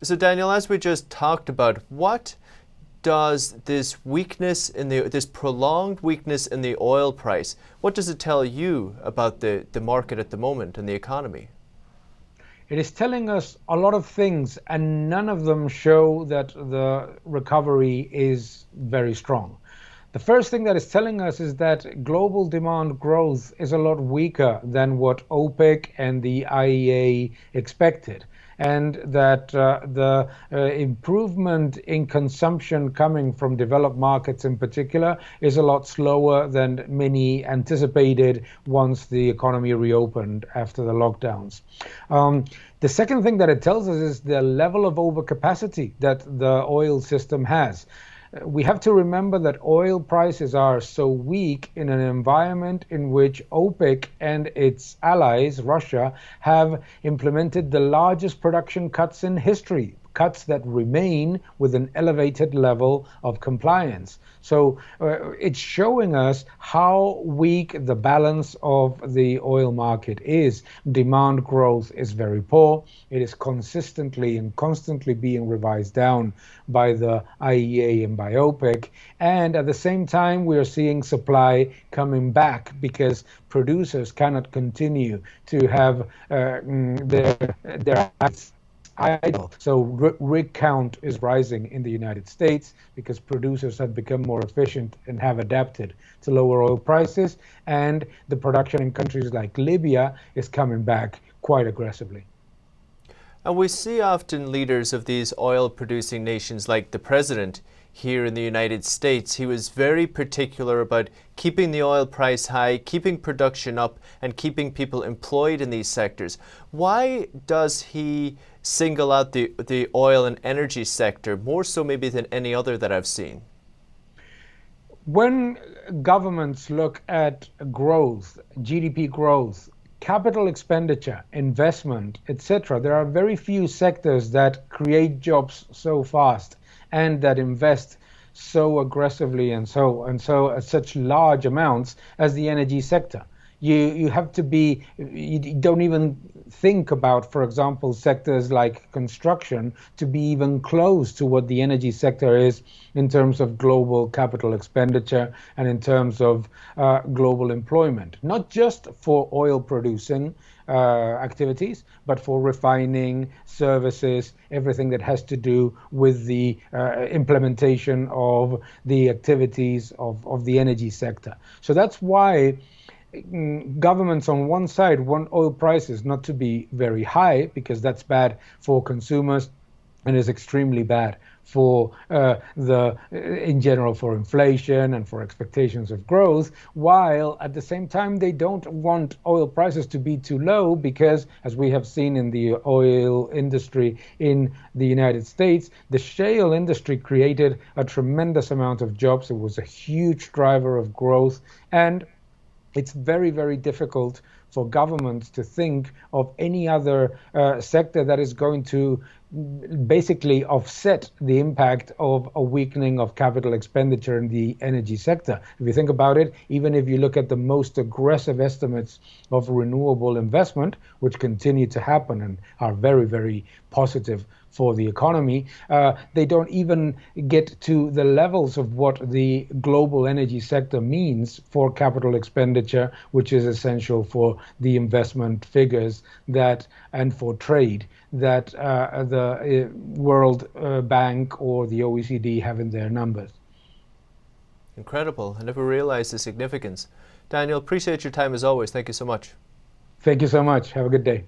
So Daniel, as we just talked about, what does this weakness in this prolonged weakness in the oil price, what does it tell you about the market at the moment and the economy? It is telling us a lot of things, and none of them show that the recovery is very strong. The first thing that is telling us is that global demand growth is a lot weaker than what OPEC and the IEA expected, and that the improvement in consumption coming from developed markets in particular is a lot slower than many anticipated once the economy reopened after the lockdowns. The second thing that it tells us is the level of overcapacity that the oil system has. We have to remember that oil prices are so weak in an environment in which OPEC and its allies, Russia, have implemented the largest production cuts in history, cuts that remain with an elevated level of compliance. So it's showing us how weak the balance of the oil market is. Demand growth is very poor. It is consistently and constantly being revised down by the IEA and by OPEC. And at the same time, we are seeing supply coming back because producers cannot continue to have their idle. So rig count is rising in the United States because producers have become more efficient and have adapted to lower oil prices, and the production in countries like Libya is coming back quite aggressively. And we see often leaders of these oil producing nations, like the president here in the United States, he was very particular about keeping the oil price high, keeping production up, and keeping people employed in these sectors. Why does he single out the oil and energy sector more so maybe than any other that I've seen? When governments look at growth, GDP growth, capital expenditure, investment, etc., there are very few sectors that create jobs so fast and that invest so aggressively and so at such large amounts as the energy sector. You have to be, you don't even think about, for example, sectors like construction to be even close to what the energy sector is in terms of global capital expenditure and in terms of global employment, not just for oil producing activities, but for refining, services, everything that has to do with the implementation of the activities of the energy sector. So that's why governments on one side want oil prices not to be very high because that's bad for consumers and is extremely bad for in general for inflation and for expectations of growth, while at the same time they don't want oil prices to be too low because, as we have seen in the oil industry in the United States, the shale industry created a tremendous amount of jobs. It was a huge driver of growth, and it's very, very difficult for governments to think of any other sector that is going to basically offset the impact of a weakening of capital expenditure in the energy sector. If you think about it, even if you look at the most aggressive estimates of renewable investment, which continue to happen and are very, very positive for the economy, they don't even get to the levels of what the global energy sector means for capital expenditure, which is essential for the investment figures that and for trade that the World Bank or the OECD have in their numbers. Incredible. I never realized the significance. Daniel, appreciate your time as always. Thank you so much. Thank you so much. Have a good day.